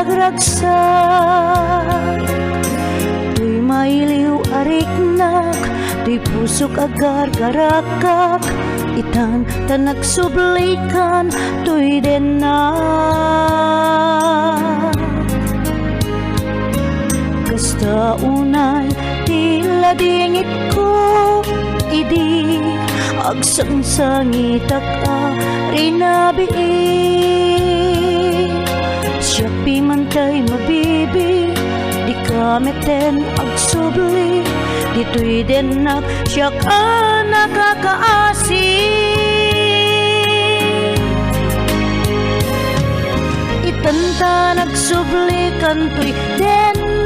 agragragsak. Tuy mailiw ariknak, tuy pusok agar garakak, itan tanak sublikan tuy denak. Kasta unay tila dingit ko idi, agsangsangit rinabi. Siya pimantay mabibi, di kameten agsubli, dito'y denak siya ka nakakaasi. Itanta nagsublikan to'y denak,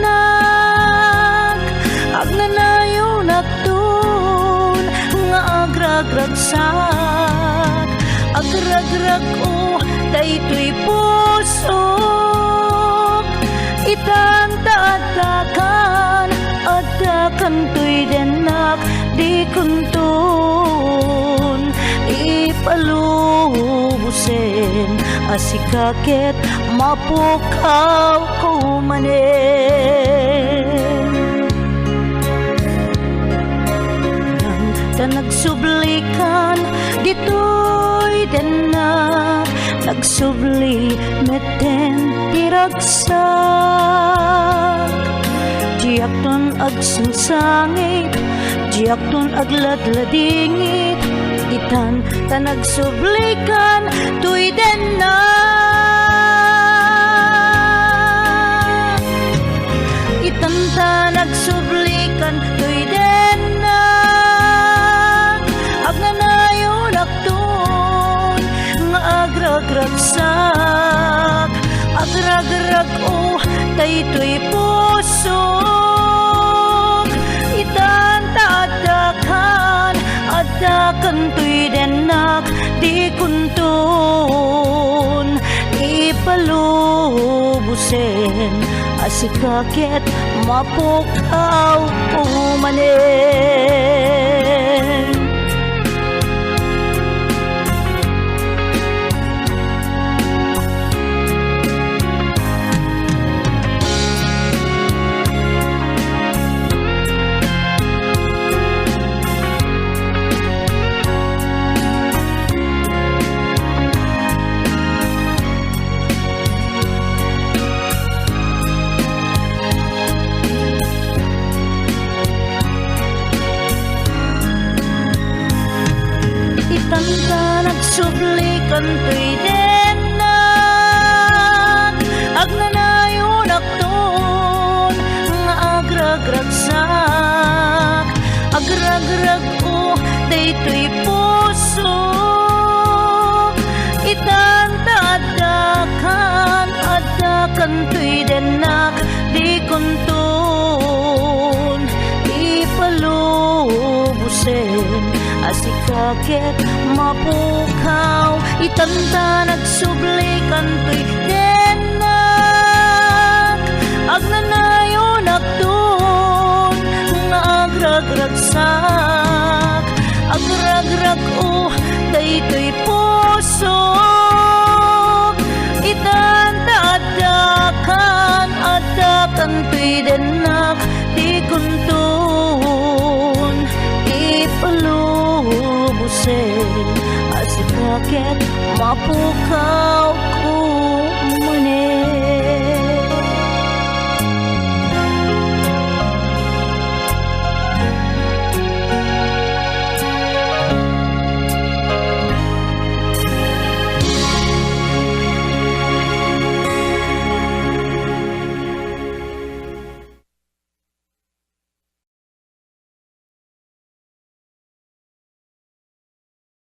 agnanayo naktun nga agragragsak. Agragrag o daytoy pusok, itanta adakan to'y denak, di kuntun ipalubusin, asikaket mapukaw ko manin. Nang nagsublikan dito'y denak, nagsubli meten tiragsak. Diakton agsangsangit, diakton agladladingit, itan tanagsublikan tuy denak. Itan tanagsublikan tuy denak, agnanayo naktun nga agragragsak. Agragrag o daytoy pusok, itanta adakan to'y denak, di kuntun ipalubusin, asikaket mapukaw ko manin. Itanta nagsublikan to'y denak, agnanayo naktun nga agragragsak. Agragrag o daytoy pusok, itanta adakan to'y denak, di kuntun ipalubusin, asikaket mapukaw. Itanta nagsublikan to'y denak, agnanayo naktun nga agragragsak. Agragrag o daytoy pusok, itanta adakan to'y denak, di kuntun ipalubusin, asikaket mapukaw ko